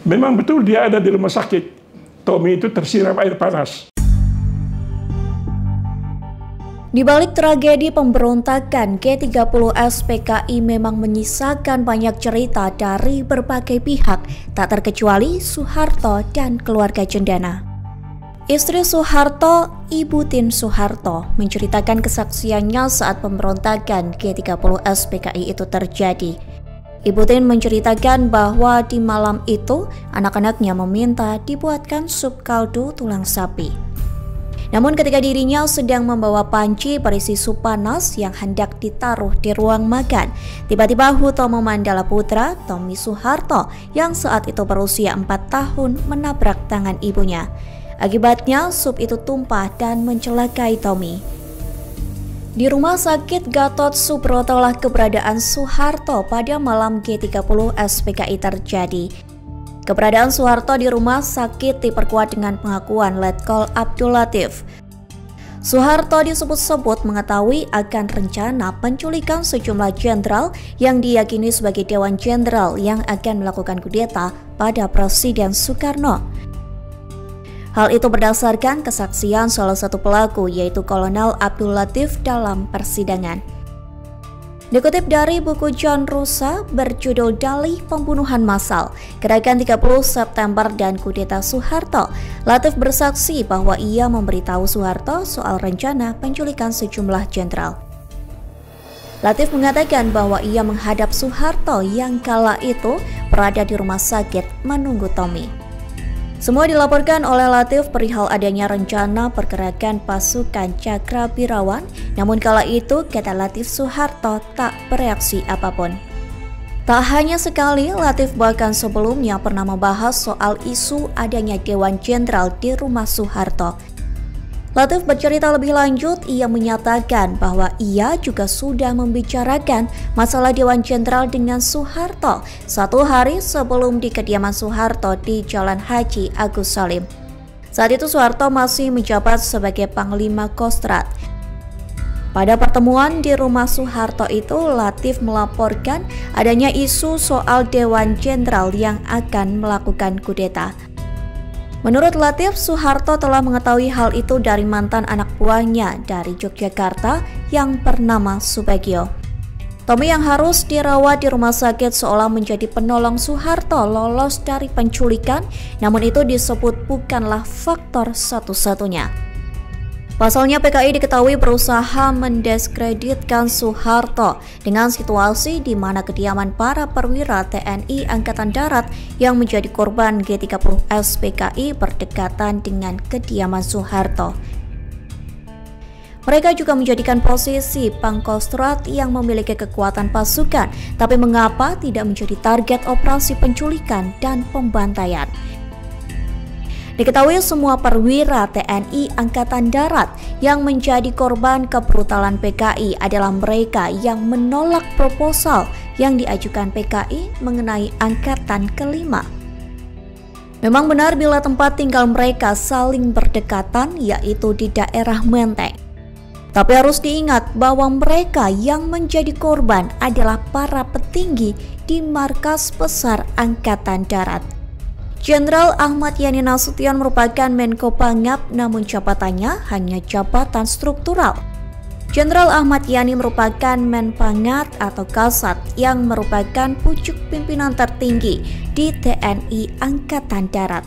Memang betul dia ada di rumah sakit. Tommy itu tersiram air panas. Di balik tragedi pemberontakan G30 SPKI memang menyisakan banyak cerita dari berbagai pihak, tak terkecuali Soeharto dan keluarga cendana. Istri Soeharto, Ibu Tin Soeharto, menceritakan kesaksiannya saat pemberontakan G30 SPKI itu terjadi. Ibu Tin menceritakan bahwa di malam itu anak-anaknya meminta dibuatkan sup kaldu tulang sapi. Namun ketika dirinya sedang membawa panci berisi sup panas yang hendak ditaruh di ruang makan, tiba-tiba Hutomo Mandala Putra, Tommy Soeharto, yang saat itu berusia 4 tahun menabrak tangan ibunya. Akibatnya sup itu tumpah dan mencelakai Tommy. Di Rumah Sakit Gatot Subroto lah keberadaan Soeharto pada malam G30 SPKI terjadi. Keberadaan Soeharto di rumah sakit diperkuat dengan pengakuan Letkol Abdul Latif. Soeharto disebut-sebut mengetahui akan rencana penculikan sejumlah jenderal yang diyakini sebagai Dewan Jenderal yang akan melakukan kudeta pada Presiden Soekarno. Hal itu berdasarkan kesaksian salah satu pelaku, yaitu Kolonel Abdul Latif dalam persidangan. Dikutip dari buku John Rusa berjudul Dalih Pembunuhan Massal, Gerakan 30 September dan Kudeta Soeharto, Latif bersaksi bahwa ia memberitahu Soeharto soal rencana penculikan sejumlah jenderal. Latif mengatakan bahwa ia menghadap Soeharto yang kala itu berada di rumah sakit menunggu Tommy. Semua dilaporkan oleh Latif perihal adanya rencana pergerakan pasukan Cakrabirawan, namun kala itu kata Latif Soeharto tak bereaksi apapun. Tak hanya sekali, Latif bahkan sebelumnya pernah membahas soal isu adanya Dewan Jenderal di rumah Soeharto. Latif bercerita lebih lanjut, ia menyatakan bahwa ia juga sudah membicarakan masalah Dewan Jenderal dengan Soeharto 1 hari sebelum di kediaman Soeharto di Jalan Haji Agus Salim. Saat itu Soeharto masih menjabat sebagai Panglima Kostrad. Pada pertemuan di rumah Soeharto itu, Latif melaporkan adanya isu soal Dewan Jenderal yang akan melakukan kudeta. Menurut Latif, Soeharto telah mengetahui hal itu dari mantan anak buahnya dari Yogyakarta yang bernama Subagio. Tommy yang harus dirawat di rumah sakit seolah menjadi penolong Soeharto lolos dari penculikan, namun itu disebut bukanlah faktor satu-satunya. Pasalnya PKI diketahui berusaha mendiskreditkan Soeharto dengan situasi di mana kediaman para perwira TNI Angkatan Darat yang menjadi korban G30 SPKI berdekatan dengan kediaman Soeharto. Mereka juga menjadikan posisi Pangkostrat yang memiliki kekuatan pasukan, tapi mengapa tidak menjadi target operasi penculikan dan pembantaian? Diketahui semua perwira TNI Angkatan Darat yang menjadi korban kebrutalan PKI adalah mereka yang menolak proposal yang diajukan PKI mengenai Angkatan Kelima. Memang benar bila tempat tinggal mereka saling berdekatan, yaitu di daerah Menteng. Tapi harus diingat bahwa mereka yang menjadi korban adalah para petinggi di markas besar Angkatan Darat. Jenderal Ahmad Yani Nasution merupakan Menko Pangap, namun jabatannya hanya jabatan struktural. Jenderal Ahmad Yani merupakan Menpangat atau Kasat yang merupakan pucuk pimpinan tertinggi di TNI Angkatan Darat.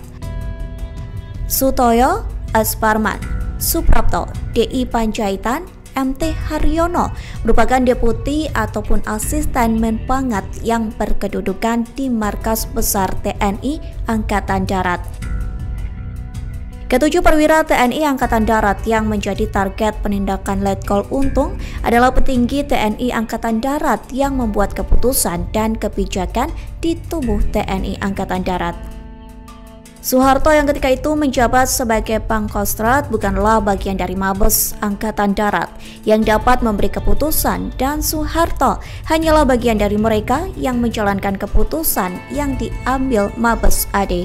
Sutoyo, S. Parman, Suprapto, DI Panjaitan, MT Haryono merupakan deputi ataupun asisten Menpangat yang berkedudukan di markas besar TNI Angkatan Darat. Ketujuh perwira TNI Angkatan Darat yang menjadi target penindakan Letkol Untung adalah petinggi TNI Angkatan Darat yang membuat keputusan dan kebijakan di tubuh TNI Angkatan Darat. Soeharto yang ketika itu menjabat sebagai Pangkostrat bukanlah bagian dari Mabes Angkatan Darat yang dapat memberi keputusan, dan Soeharto hanyalah bagian dari mereka yang menjalankan keputusan yang diambil Mabes AD.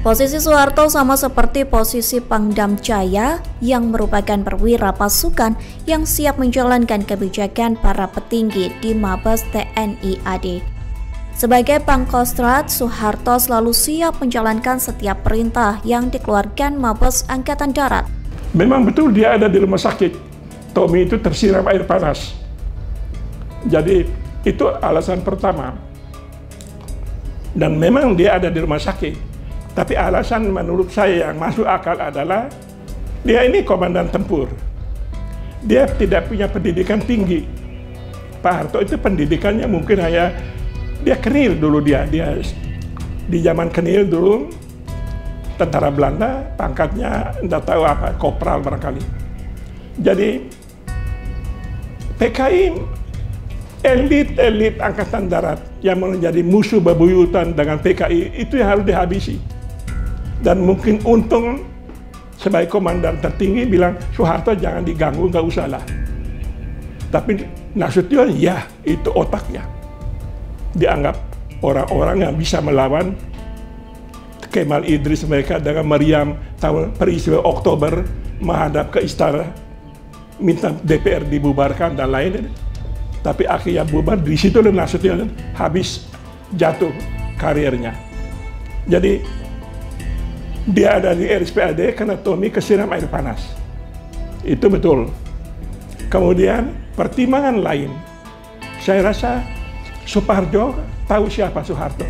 Posisi Soeharto sama seperti posisi Pangdam Jaya yang merupakan perwira pasukan yang siap menjalankan kebijakan para petinggi di Mabes TNI AD. Sebagai Pangkostrat, Soeharto selalu siap menjalankan setiap perintah yang dikeluarkan Mabes Angkatan Darat. Memang betul dia ada di rumah sakit. Tommy itu tersiram air panas. Jadi itu alasan pertama. Dan memang dia ada di rumah sakit. Tapi alasan menurut saya yang masuk akal adalah dia ini komandan tempur. Dia tidak punya pendidikan tinggi. Pak Harto itu pendidikannya mungkin hanya dia kenil dulu dia di zaman kenil dulu tentara Belanda, pangkatnya tidak tahu apa, kopral barangkali. Jadi PKI elit Angkatan Darat yang menjadi musuh bebuyutan dengan PKI itu yang harus dihabisi. Dan mungkin untung sebagai komandan tertinggi bilang Soeharto jangan diganggu, nggak usah lah. Tapi Nasution ya itu otaknya. Dianggap orang-orang yang bisa melawan Kemal Idris mereka dengan meriam tahun peristiwa Oktober menghadap ke istana minta DPR dibubarkan dan lain-lain. Tapi akhirnya bubar, di situ Nasution habis jatuh karirnya. Jadi dia ada di RSPAD karena Tommy kesiram air panas. Itu betul. Kemudian pertimbangan lain, saya rasa Suparjo tahu siapa Soeharto.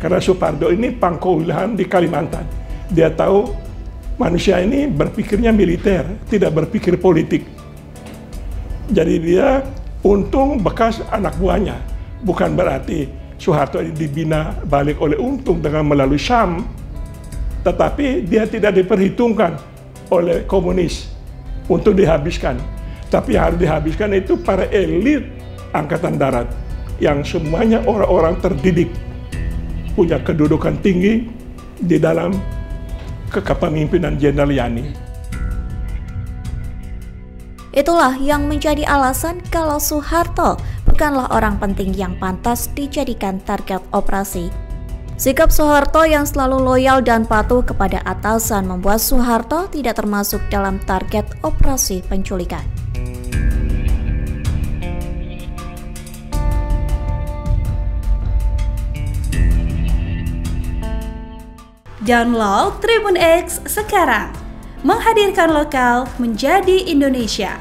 Karena Suparjo ini pangko wilayahan di Kalimantan. Dia tahu manusia ini berpikirnya militer, tidak berpikir politik. Jadi dia Untung bekas anak buahnya. Bukan berarti Soeharto ini dibina balik oleh Untung dengan melalui Syam. Tetapi dia tidak diperhitungkan oleh komunis untuk dihabiskan. Tapi yang harus dihabiskan itu para elit Angkatan Darat yang semuanya orang-orang terdidik, punya kedudukan tinggi di dalam kepemimpinan Jenderal Yani. Itulah yang menjadi alasan kalau Soeharto bukanlah orang penting yang pantas dijadikan target operasi. Sikap Soeharto yang selalu loyal dan patuh kepada atasan membuat Soeharto tidak termasuk dalam target operasi penculikan. Download Tribun X sekarang, menghadirkan lokal menjadi Indonesia.